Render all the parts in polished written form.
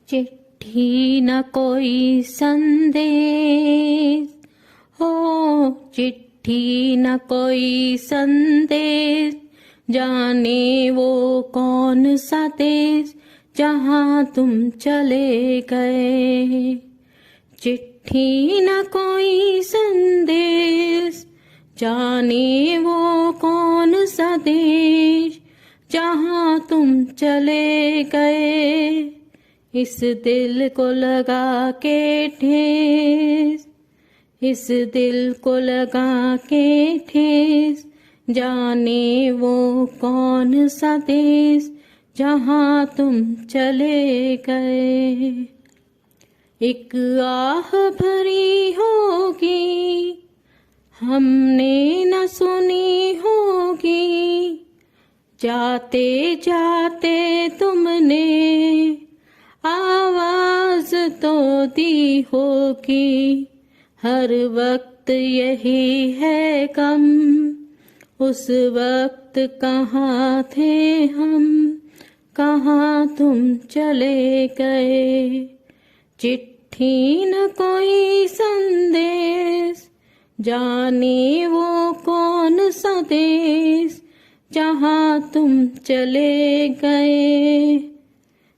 चिट्ठी न कोई संदेश हो, चिट्ठी न कोई संदेश, जाने वो कौन सा देश जहाँ तुम चले गए। चिट्ठी न कोई संदेश, जाने वो कौन सा देश जहाँ तुम चले गए। इस दिल को लगा के ठेस, इस दिल को लगा के ठेस, जाने वो कौन सा देश जहाँ तुम चले गए। एक आह भरी होगी हमने न सुनी होगी, जाते जाते तुमने आवाज तो दी होगी। हर वक्त यही है गम, उस वक्त कहाँ थे हम, कहाँ तुम चले गए। चिट्ठी न कोई संदेश, जाने वो कौन सा देश जहाँ तुम चले गए,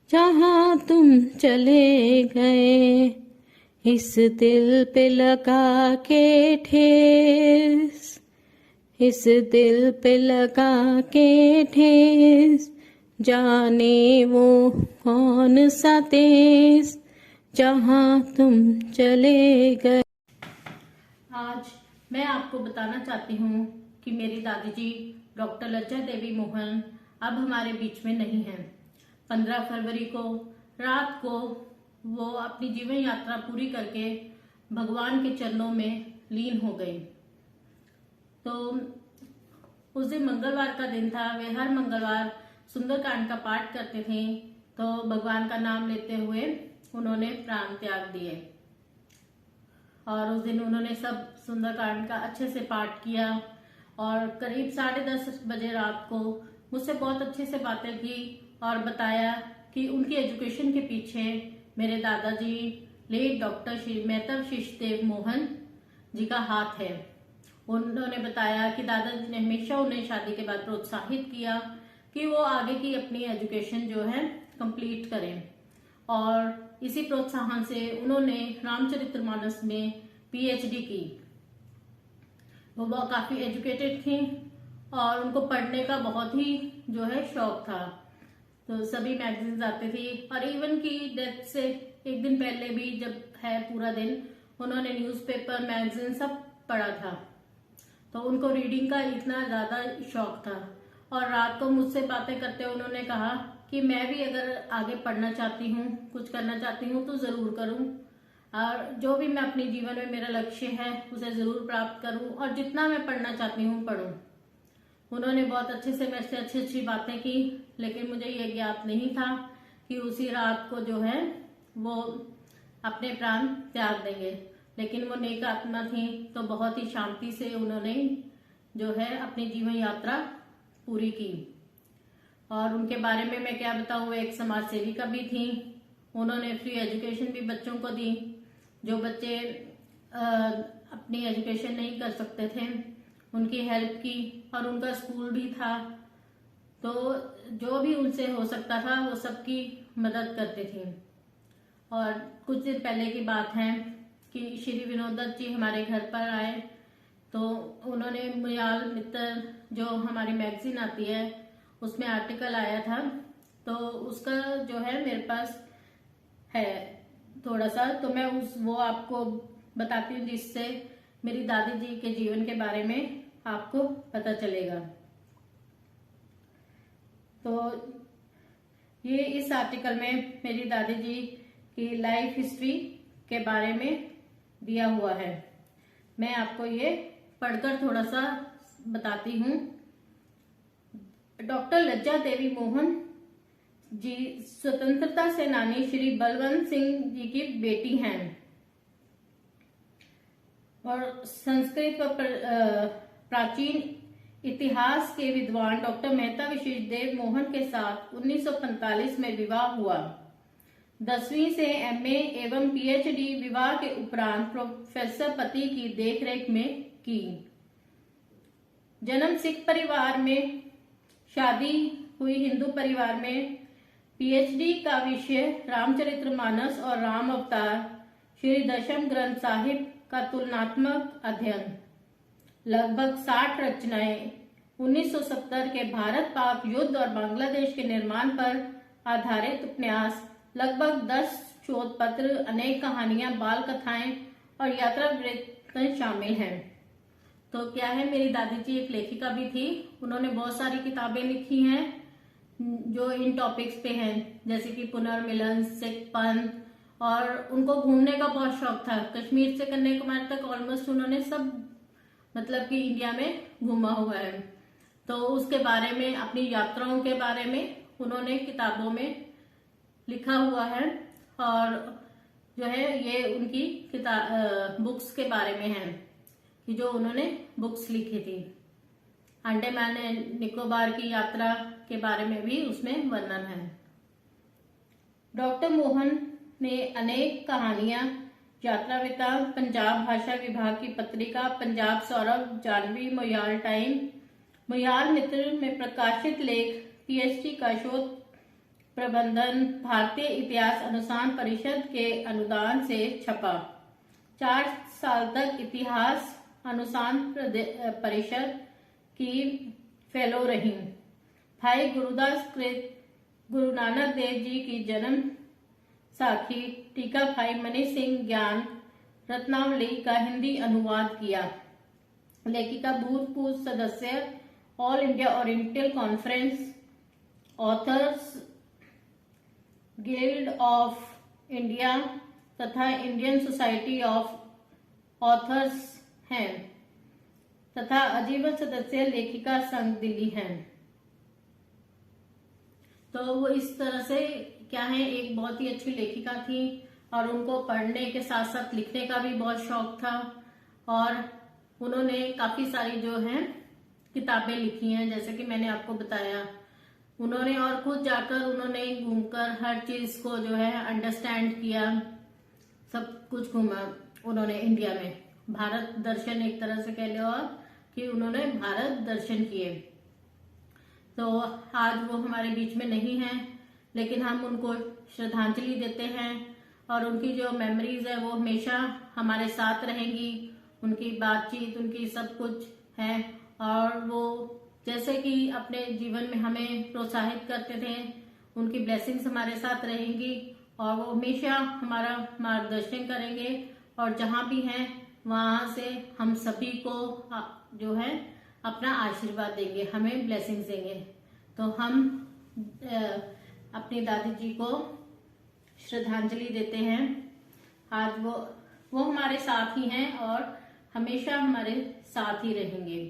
जहाँ तुम चले गए। इस दिल पे लगा के ठेस, इस दिल पे लगा के ठेस, जाने वो कौन सा देश जहाँ तुम चले गए। आज मैं आपको बताना चाहती हूँ कि मेरी दादी जी डॉक्टर लज्जा देवी मोहन अब हमारे बीच में नहीं हैं। 15 फरवरी को रात को वो अपनी जीवन यात्रा पूरी करके भगवान के चरणों में लीन हो गई। तो उस दिन मंगलवार का दिन था। वे हर मंगलवार सुंदरकांड का पाठ करते थे। तो भगवान का नाम लेते हुए उन्होंने प्राण त्याग दिए और उस दिन उन्होंने सब सुंदरकांड का अच्छे से पाठ किया और करीब 10:30 बजे रात को मुझसे बहुत अच्छे से बातें की और बताया कि उनकी एजुकेशन के पीछे मेरे दादाजी लेट डॉक्टर श्री मेहता शिशदेव मोहन जी का हाथ है। उन्होंने बताया कि दादाजी ने हमेशा उन्हें शादी के बाद प्रोत्साहित किया कि वो आगे की अपनी एजुकेशन जो है कंप्लीट करें और इसी प्रोत्साहन से उन्होंने रामचरितमानस में पीएचडी की। वो काफी एजुकेटेड थी और उनको पढ़ने का बहुत ही जो है शौक था। तो सभी मैगजीन्स आते थे और इवन की डेथ से एक दिन पहले भी जब है पूरा दिन उन्होंने न्यूज़पेपर मैगजीन सब पढ़ा था। तो उनको रीडिंग का इतना ज्यादा शौक था और रात को मुझसे बातें करते उन्होंने कहा कि मैं भी अगर आगे पढ़ना चाहती हूँ, कुछ करना चाहती हूँ तो जरूर करूँ और जो भी मैं अपने जीवन में मेरा लक्ष्य है उसे जरूर प्राप्त करूँ और जितना मैं पढ़ना चाहती हूँ पढूं। उन्होंने बहुत अच्छे से मेरे से अच्छी अच्छी बातें की, लेकिन मुझे ये ज्ञात नहीं था कि उसी रात को जो है वो अपने प्राण त्याग देंगे। लेकिन वो नेक आत्मा थी तो बहुत ही शांति से उन्होंने जो है अपनी जीवन यात्रा पूरी की। और उनके बारे में मैं क्या बताऊँ, एक समाज सेविका भी थी। उन्होंने फ्री एजुकेशन भी बच्चों को दी। जो बच्चे अपनी एजुकेशन नहीं कर सकते थे उनकी हेल्प की और उनका स्कूल भी था। तो जो भी उनसे हो सकता था वो सबकी मदद करते थे। और कुछ दिन पहले की बात है कि श्री विनोद दत्त जी हमारे घर पर आए तो उन्होंने मुयाल मित्र जो हमारी मैगजीन आती है उसमें आर्टिकल आया था। तो उसका जो है मेरे पास है थोड़ा सा, तो मैं वो आपको बताती हूँ जिससे मेरी दादी जी के जीवन के बारे में आपको पता चलेगा। तो ये इस आर्टिकल में मेरी दादी जी की लाइफ हिस्ट्री के बारे में दिया हुआ है। मैं आपको ये पढ़कर थोड़ा सा बताती हूँ। डॉक्टर लज्जा देवी मोहन जी स्वतंत्रता सेनानी श्री बलवंत सिंह जी की बेटी हैं और संस्कृत व प्राचीन इतिहास के विद्वान डॉक्टर मेहता शिशदेव मोहन के साथ 1945 में विवाह हुआ। 10वीं से एमए एवं पीएचडी विवाह के उपरांत प्रोफेसर पति की देखरेख में की। जन्म सिख परिवार में, शादी हुई हिंदू परिवार में। पीएचडी का विषय रामचरितमानस और राम अवतार, श्री दशम ग्रंथ साहिब का तुलनात्मक अध्ययन। लगभग 60 रचनाएं। 1970 के भारत पाक युद्ध और बांग्लादेश के निर्माण पर आधारित उपन्यास, लगभग 10 शोध पत्र, अनेक कहानियां, बाल कथाएं और यात्रा वृत्त शामिल हैं। तो क्या है, मेरी दादी जी एक लेखिका भी थी। उन्होंने बहुत सारी किताबें लिखी हैं जो इन टॉपिक्स पे हैं, जैसे कि पुनर्मिलन, सिख पंथ, और उनको घूमने का बहुत शौक था। कश्मीर से कन्याकुमारी तक ऑलमोस्ट उन्होंने सब मतलब कि इंडिया में घूमा हुआ है। तो उसके बारे में, अपनी यात्राओं के बारे में उन्होंने किताबों में लिखा हुआ है। और जो है ये उनकी किताब बुक्स के बारे में है कि जो उन्होंने बुक्स लिखी थी। अंडमान एंड निकोबार की यात्रा के बारे में भी उसमें वर्णन है। डॉक्टर मोहन ने अनेक कहानियां, यात्रा वृत्तांत, पंजाब भाषा विभाग की पत्रिका पंजाब सौरभ, जानवी, मोयाल टाइम, मोयाल मित्र में प्रकाशित लेख, पीएचडी का शोध प्रबंधन भारतीय इतिहास अनुसंधान परिषद के अनुदान से छपा। 4 साल तक इतिहास अनुसंधान परिषद की फेलो रही। भाई गुरुदास कृत गुरु नानक देव जी की जन्म साखी टीका, भाई मनी सिंह ज्ञान रत्नावली का हिंदी अनुवाद किया। लेखिका, भूतपूर्व सदस्य all India oriental conference, authors guild of India तथा इंडियन सोसाइटी ऑफ ऑथर्स हैं तथा आजीवन सदस्य लेखिका संघ दिल्ली हैं। तो वो इस तरह से क्या है, एक बहुत ही अच्छी लेखिका थी और उनको पढ़ने के साथ साथ लिखने का भी बहुत शौक था। और उन्होंने काफी सारी जो है किताबें लिखी हैं, जैसे कि मैंने आपको बताया। उन्होंने और खुद जाकर उन्होंने घूमकर हर चीज को जो है अंडरस्टैंड किया, सब कुछ घूमा उन्होंने इंडिया में। भारत दर्शन एक तरह से कह लो कि उन्होंने भारत दर्शन किए। तो आज वो हमारे बीच में नहीं है, लेकिन हम उनको श्रद्धांजलि देते हैं और उनकी जो मेमोरीज है वो हमेशा हमारे साथ रहेंगी। उनकी बातचीत, उनकी सब कुछ है। और वो जैसे कि अपने जीवन में हमें प्रोत्साहित करते थे, उनकी ब्लेसिंग्स हमारे साथ रहेंगी और वो हमेशा हमारा मार्गदर्शन करेंगे। और जहाँ भी हैं वहां से हम सभी को जो है अपना आशीर्वाद देंगे, हमें ब्लेसिंग्स देंगे। तो हम अपनी दादी जी को श्रद्धांजलि देते हैं। आज वो हमारे साथ ही हैं और हमेशा हमारे साथ ही रहेंगे।